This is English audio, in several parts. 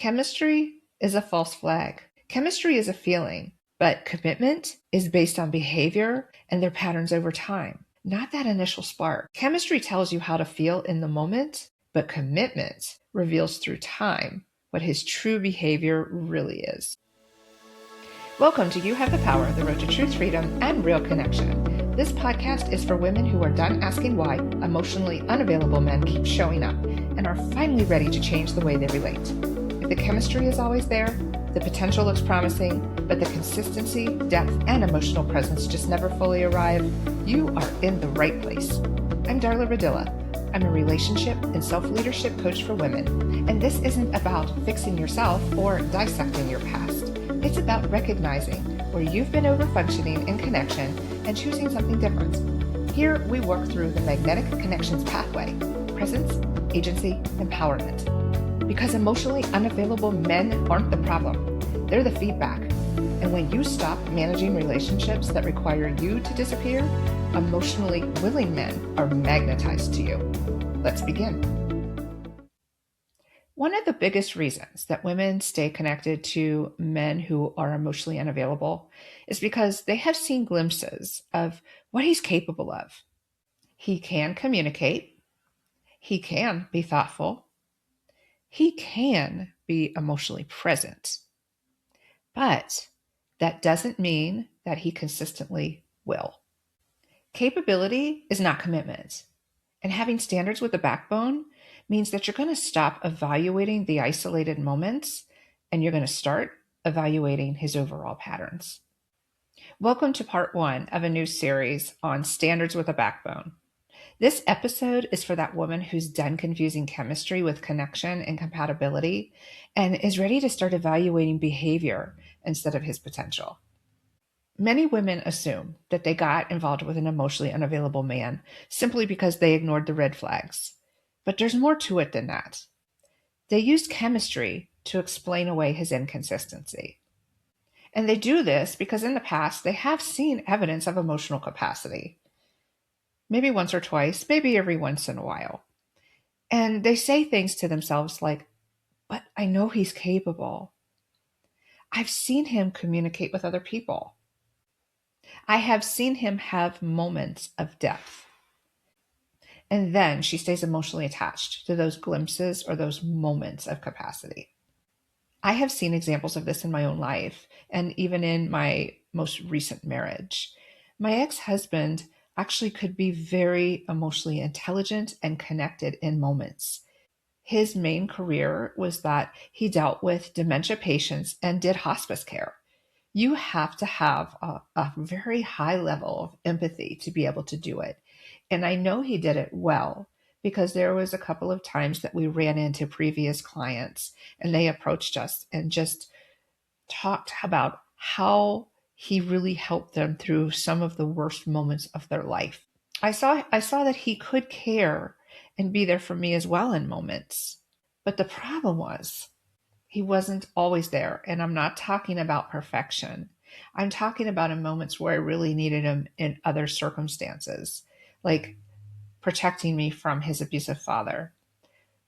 Chemistry is a false flag. Chemistry is a feeling, but commitment is based on behavior and their patterns over time, not that initial spark. Chemistry tells you how to feel in the moment, but commitment reveals through time what his true behavior really is. Welcome to You Have the Power, the road to truth, freedom, and real connection. This podcast is for women who are done asking why emotionally unavailable men keep showing up and are finally ready to change the way they relate. If the chemistry is always there, the potential looks promising, but the consistency, depth, and emotional presence just never fully arrive, you are in the right place. I'm Darla Ridilla. I'm a relationship and self-leadership coach for women, and this isn't about fixing yourself or dissecting your past. It's about recognizing where you've been overfunctioning in connection and choosing something different. Here, we work through the magnetic connections pathway: presence, agency, empowerment. Because emotionally unavailable men aren't the problem, they're the feedback. And when you stop managing relationships that require you to disappear, emotionally willing men are magnetized to you. Let's begin. One of the biggest reasons that women stay connected to men who are emotionally unavailable is because they have seen glimpses of what he's capable of. He can communicate. He can be thoughtful. He can be emotionally present. But that doesn't mean that he consistently will. Capability is not commitment. And having standards with a backbone means that you're going to stop evaluating the isolated moments and you're going to start evaluating his overall patterns. Welcome to part 1 of a new series on standards with a backbone. This episode is for that woman who's done confusing chemistry with connection and compatibility and is ready to start evaluating behavior instead of his potential. Many women assume that they got involved with an emotionally unavailable man simply because they ignored the red flags. But there's more to it than that. They used chemistry to explain away his inconsistency. And they do this because in the past, they have seen evidence of emotional capacity. Maybe once or twice, maybe every once in a while. And they say things to themselves like, but I know he's capable. I've seen him communicate with other people. I have seen him have moments of depth. And then she stays emotionally attached to those glimpses or those moments of capacity. I have seen examples of this in my own life and even in my most recent marriage. My ex-husband actually could be very emotionally intelligent and connected in moments. His main career was that he dealt with dementia patients and did hospice care. You have to have a very high level of empathy to be able to do it. And I know he did it well because there was a couple of times that we ran into previous clients and they approached us and just talked about how he really helped them through some of the worst moments of their life. I saw that he could care and be there for me as well in moments. But the problem was he wasn't always there. And I'm not talking about perfection. I'm talking about in moments where I really needed him in other circumstances, like protecting me from his abusive father,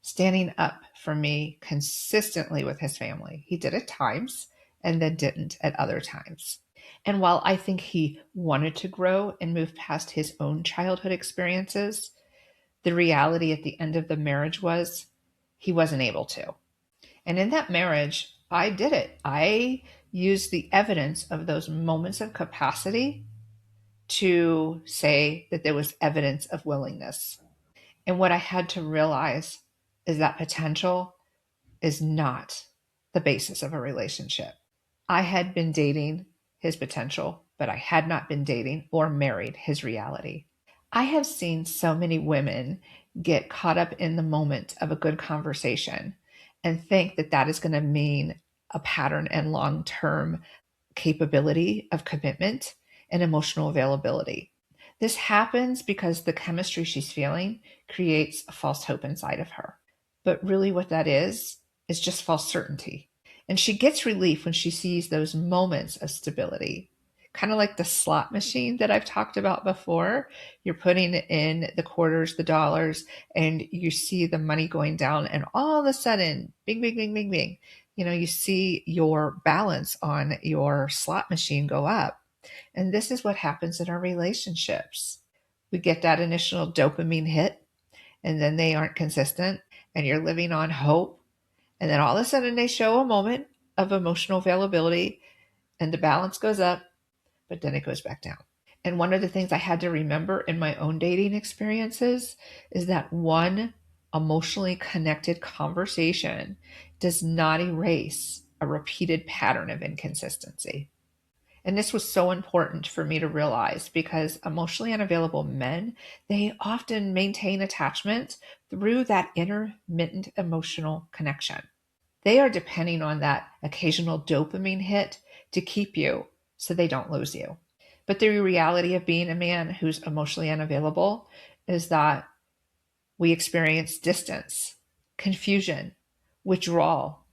standing up for me consistently with his family. He did at times and then didn't at other times. And while I think he wanted to grow and move past his own childhood experiences, the reality at the end of the marriage was he wasn't able to. And in that marriage, I did it. I used the evidence of those moments of capacity to say that there was evidence of willingness. And what I had to realize is that potential is not the basis of a relationship. I had been dating his potential, but I had not been dating or married his reality. I have seen so many women get caught up in the moment of a good conversation and think that that is going to mean a pattern and long-term capability of commitment and emotional availability. This happens because the chemistry she's feeling creates a false hope inside of her. But really what that is just false certainty. And she gets relief when she sees those moments of stability. Kind of like the slot machine that I've talked about before. You're putting in the quarters, the dollars, and you see the money going down, and all of a sudden, bing, bing, bing, bing, bing, You see your balance on your slot machine go up. And this is what happens in our relationships. We get that initial dopamine hit, and then they aren't consistent, and you're living on hope. And then all of a sudden they show a moment of emotional availability, and the balance goes up, but then it goes back down. And one of the things I had to remember in my own dating experiences is that one emotionally connected conversation does not erase a repeated pattern of inconsistency. And this was so important for me to realize because emotionally unavailable men, they often maintain attachment through that intermittent emotional connection. They are depending on that occasional dopamine hit to keep you so they don't lose you. But the reality of being a man who's emotionally unavailable is that we experience distance, confusion, withdrawal,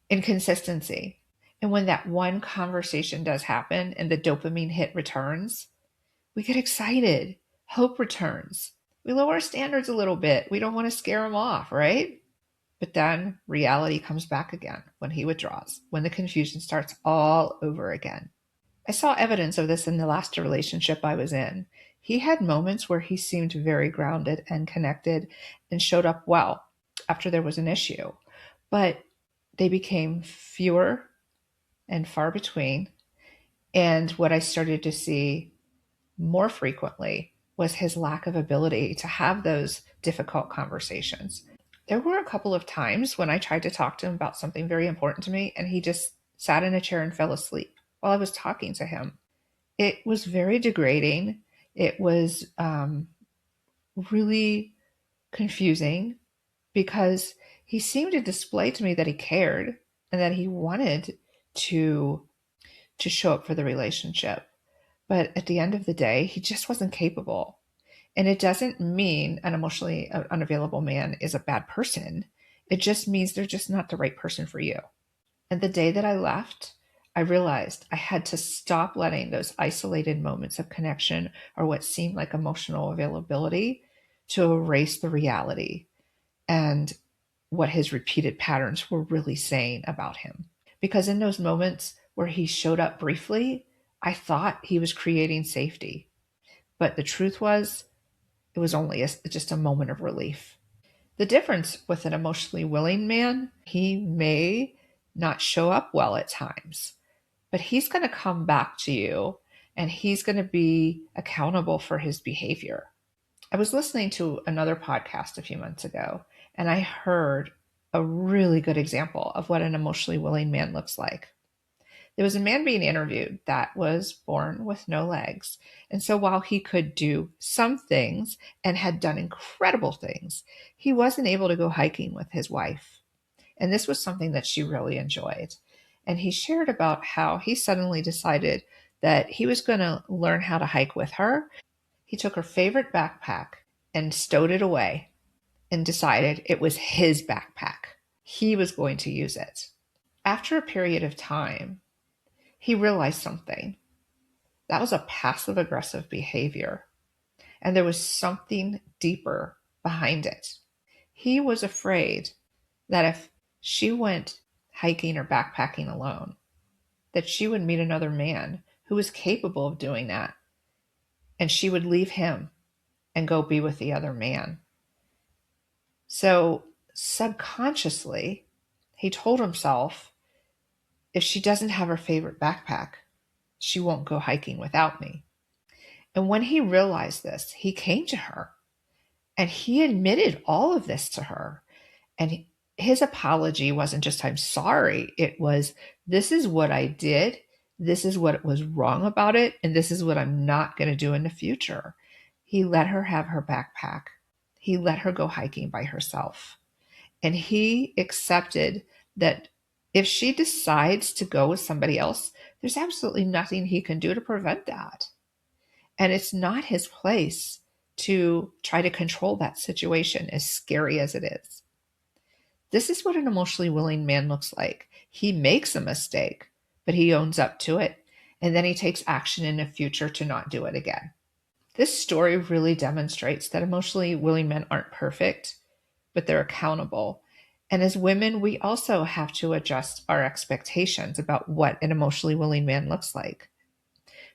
inconsistency. And when that one conversation does happen and the dopamine hit returns, we get excited. Hope returns. We lower our standards a little bit. We don't want to scare him off, right? But then reality comes back again when he withdraws, when the confusion starts all over again. I saw evidence of this in the last relationship I was in. He had moments where he seemed very grounded and connected and showed up well after there was an issue, but they became fewer and far between. And what I started to see more frequently was his lack of ability to have those difficult conversations. There were a couple of times when I tried to talk to him about something very important to me, and he just sat in a chair and fell asleep while I was talking to him. It was very degrading. It was really confusing because he seemed to display to me that he cared and that he wanted to show up for the relationship. But at the end of the day, he just wasn't capable. And it doesn't mean an emotionally unavailable man is a bad person. It just means they're just not the right person for you. And the day that I left, I realized I had to stop letting those isolated moments of connection or what seemed like emotional availability to erase the reality and what his repeated patterns were really saying about him. Because in those moments where he showed up briefly, I thought he was creating safety. But the truth was, it was only just a moment of relief. The difference with an emotionally willing man, he may not show up well at times, but he's going to come back to you and he's going to be accountable for his behavior. I was listening to another podcast a few months ago, and I heard a really good example of what an emotionally willing man looks like. There was a man being interviewed that was born with no legs. And so while he could do some things and had done incredible things, he wasn't able to go hiking with his wife. And this was something that she really enjoyed. And he shared about how he suddenly decided that he was going to learn how to hike with her. He took her favorite backpack and stowed it away and decided it was his backpack. He was going to use it. After a period of time, he realized something. That was a passive aggressive behavior, and there was something deeper behind it. He was afraid that if she went hiking or backpacking alone, that she would meet another man who was capable of doing that, and she would leave him and go be with the other man. So subconsciously, he told himself, if she doesn't have her favorite backpack, she won't go hiking without me. And when he realized this, he came to her and he admitted all of this to her. And his apology wasn't just, I'm sorry. It was, this is what I did. This is what was wrong about it. And this is what I'm not going to do in the future. He let her have her backpack. He let her go hiking by herself. And he accepted that if she decides to go with somebody else, there's absolutely nothing he can do to prevent that. And it's not his place to try to control that situation, as scary as it is. This is what an emotionally willing man looks like. He makes a mistake, but he owns up to it. And then he takes action in the future to not do it again. This story really demonstrates that emotionally willing men aren't perfect, but they're accountable. And as women, we also have to adjust our expectations about what an emotionally willing man looks like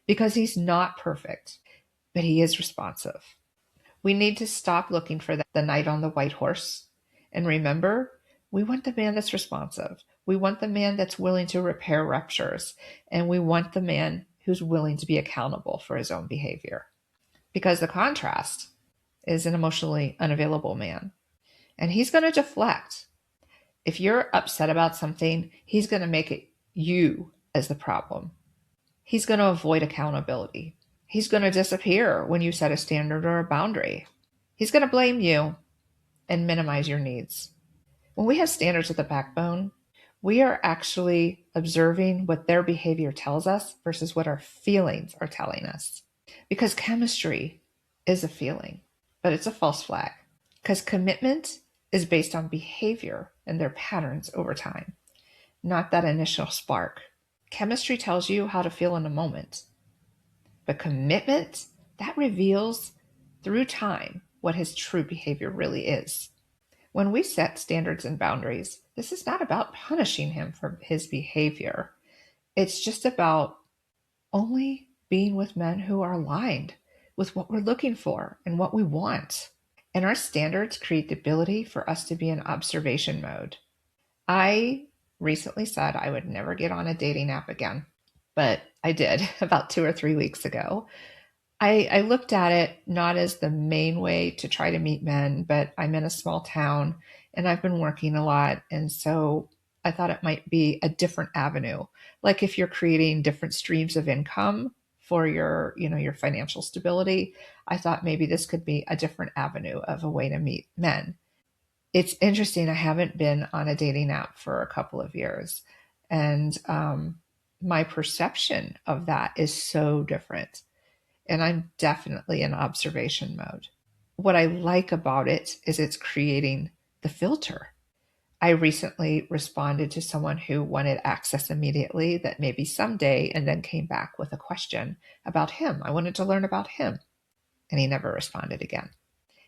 because he's not perfect, but he is responsive. We need to stop looking for the knight on the white horse and remember, we want the man that's responsive. We want the man that's willing to repair ruptures, and we want the man who's willing to be accountable for his own behavior. Because the contrast is an emotionally unavailable man, and he's going to deflect. If you're upset about something, he's going to make it you as the problem. He's going to avoid accountability. He's going to disappear when you set a standard or a boundary. He's going to blame you and minimize your needs. When we have standards at the backbone, we are actually observing what their behavior tells us versus what our feelings are telling us. Because chemistry is a feeling, but it's a false flag. Because commitment is based on behavior and their patterns over time, not that initial spark. Chemistry tells you how to feel in a moment, but commitment, that reveals through time what his true behavior really is. When we set standards and boundaries, this is not about punishing him for his behavior. It's just about only being with men who are aligned with what we're looking for and what we want. And our standards create the ability for us to be in observation mode. I recently said I would never get on a dating app again, but I did about 2 or 3 weeks ago. I looked at it not as the main way to try to meet men, but I'm in a small town and I've been working a lot. And so I thought it might be a different avenue. Like if you're creating different streams of income for your financial stability, I thought maybe this could be a different avenue of a way to meet men. It's interesting. I haven't been on a dating app for a couple of years. And my perception of that is so different. And I'm definitely in observation mode. What I like about it is it's creating the filter. I recently responded to someone who wanted access immediately, that maybe someday, and then came back with a question about him. I wanted to learn about him, and he never responded again.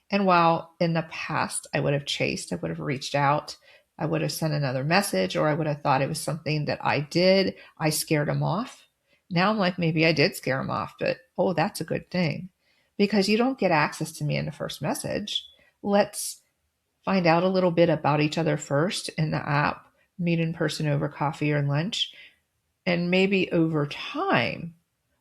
And while in the past I would have chased, I would have reached out, I would have sent another message, or I would have thought it was something that I did, I scared him off. Now I'm like, maybe I did scare him off, but oh, that's a good thing because you don't get access to me in the first message. Let's find out a little bit about each other first in the app, meet in person over coffee or lunch, and maybe over time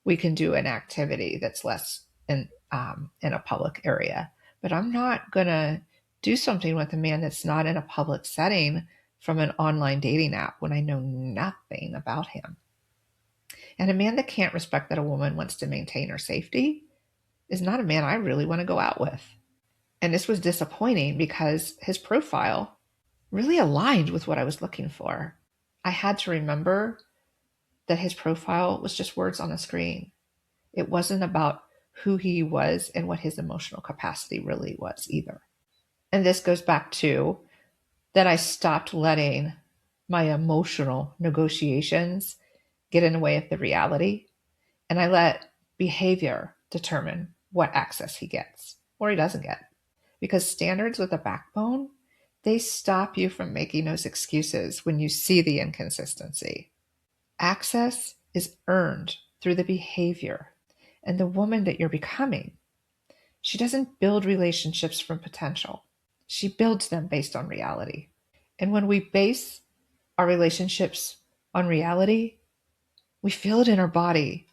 we can do an activity that's less in a public area. But I'm not gonna do something with a man that's not in a public setting from an online dating app when I know nothing about him. And a man that can't respect that a woman wants to maintain her safety is not a man I really want to go out with. And this was disappointing because his profile really aligned with what I was looking for. I had to remember that his profile was just words on a screen. It wasn't about who he was and what his emotional capacity really was either. And this goes back to that I stopped letting my emotional negotiations get in the way of the reality. And I let behavior determine what access he gets or he doesn't get. Because standards with a backbone, they stop you from making those excuses when you see the inconsistency. Access is earned through the behavior. And the woman that you're becoming, she doesn't build relationships from potential. She builds them based on reality. And when we base our relationships on reality, we feel it in our body.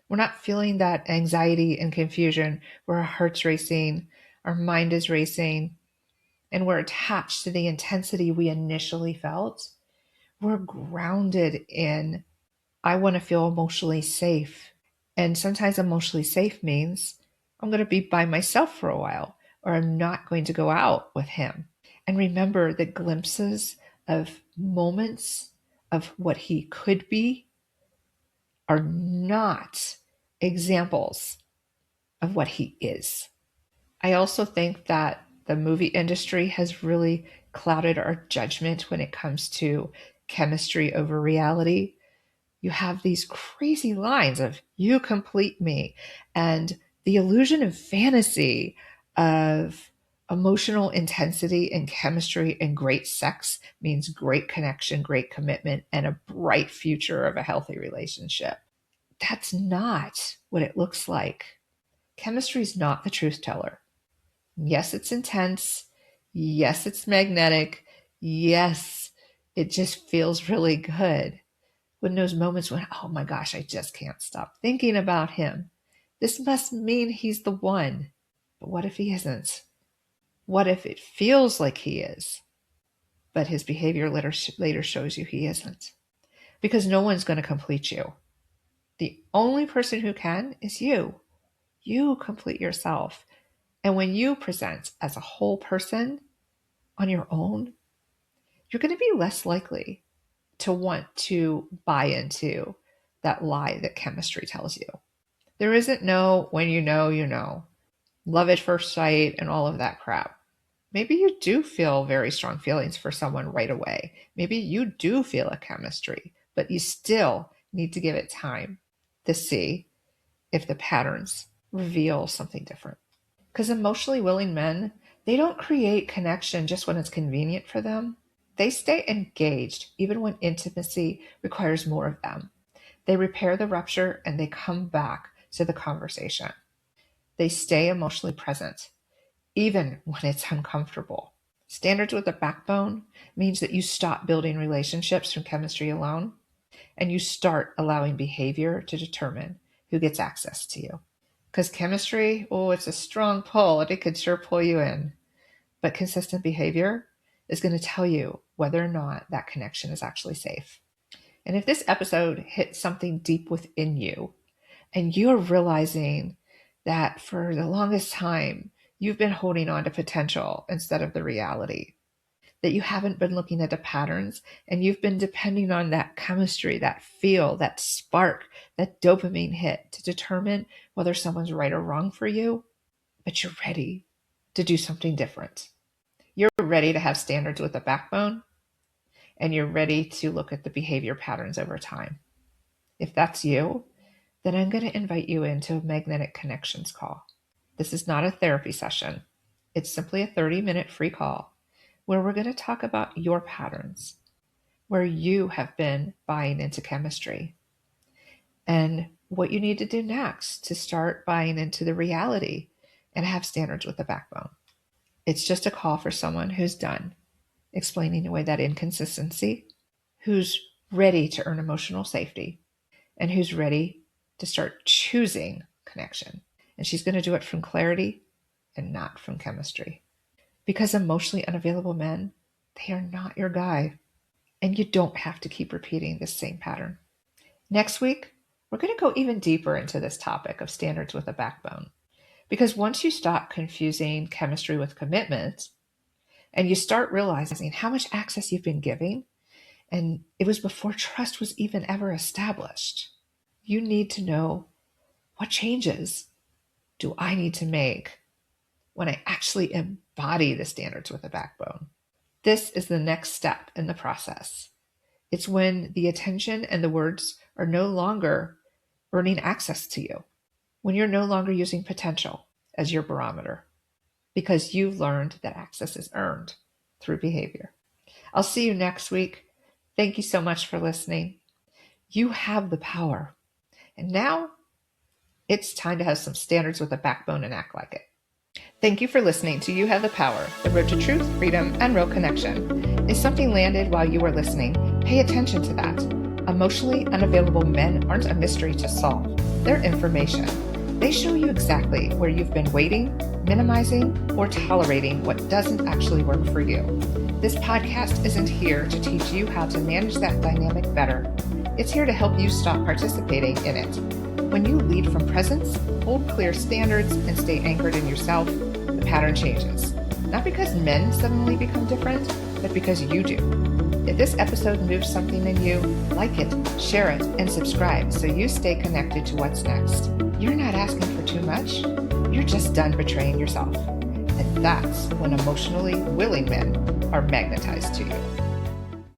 We're not feeling that anxiety and confusion where our heart's racing, our mind is racing, and we're attached to the intensity we initially felt. We're grounded in, I want to feel emotionally safe. And sometimes emotionally safe means I'm going to be by myself for a while, or I'm not going to go out with him. And remember the glimpses of moments of what he could be are not examples of what he is. I also think that the movie industry has really clouded our judgment when it comes to chemistry over reality. You have these crazy lines of you complete me and the illusion of fantasy of Emotional intensity and chemistry and great sex means great connection, great commitment, and a bright future of a healthy relationship. That's not what it looks like. Chemistry is not the truth teller. Yes, it's intense. Yes, it's magnetic. Yes, it just feels really good. When those moments when, oh my gosh, I just can't stop thinking about him. This must mean he's the one. But what if he isn't? What if it feels like he is, but his behavior later shows you he isn't? Because no one's going to complete you. The only person who can is you. You complete yourself. And when you present as a whole person on your own, you're going to be less likely to want to buy into that lie that chemistry tells you. There isn't no when you know, you know. Love at first sight and all of that crap. Maybe you do feel very strong feelings for someone right away. Maybe you do feel a chemistry, but you still need to give it time to see if the patterns reveal something different. Because emotionally willing men, they don't create connection just when it's convenient for them. They stay engaged even when intimacy requires more of them. They repair the rupture and they come back to the conversation. They stay emotionally present even when it's uncomfortable. Standards with a backbone means that you stop building relationships from chemistry alone and you start allowing behavior to determine who gets access to you. Because chemistry, oh, it's a strong pull and it could sure pull you in. But consistent behavior is going to tell you whether or not that connection is actually safe. And if this episode hit something deep within you and you're realizing that for the longest time, you've been holding on to potential instead of the reality, that you haven't been looking at the patterns and you've been depending on that chemistry, that feel, that spark, that dopamine hit to determine whether someone's right or wrong for you, but you're ready to do something different. You're ready to have standards with a backbone and you're ready to look at the behavior patterns over time. If that's you, then I'm going to invite you into a magnetic connections call. This is not a therapy session. It's simply a 30-minute free call where we're going to talk about your patterns, where you have been buying into chemistry, and what you need to do next to start buying into the reality and have standards with a backbone. It's just a call for someone who's done explaining away that inconsistency, who's ready to earn emotional safety, and who's ready to start choosing connection. And she's going to do it from clarity and not from chemistry. Because emotionally unavailable men, they are not your guy. And you don't have to keep repeating the same pattern. Next week, we're going to go even deeper into this topic of standards with a backbone. Because once you stop confusing chemistry with commitment, and you start realizing how much access you've been giving, and it was before trust was even ever established, you need to know, what changes do I need to make when I actually embody the standards with a backbone? This is the next step in the process. It's when the attention and the words are no longer earning access to you, when you're no longer using potential as your barometer, because you've learned that access is earned through behavior. I'll see you next week. Thank you so much for listening. You have the power. And now it's time to have some standards with a backbone and act like it. Thank you for listening to You Have the Power, the road to truth, freedom, and real connection. If something landed while you were listening, pay attention to that. Emotionally unavailable men aren't a mystery to solve. They're information. They show you exactly where you've been waiting, minimizing, or tolerating what doesn't actually work for you. This podcast isn't here to teach you how to manage that dynamic better. It's here to help you stop participating in it. When you lead from presence, hold clear standards, and stay anchored in yourself, the pattern changes. Not because men suddenly become different, but because you do. If this episode moves something in you, like it, share it, and subscribe so you stay connected to what's next. You're not asking for too much. You're just done betraying yourself. And that's when emotionally willing men are magnetized to you.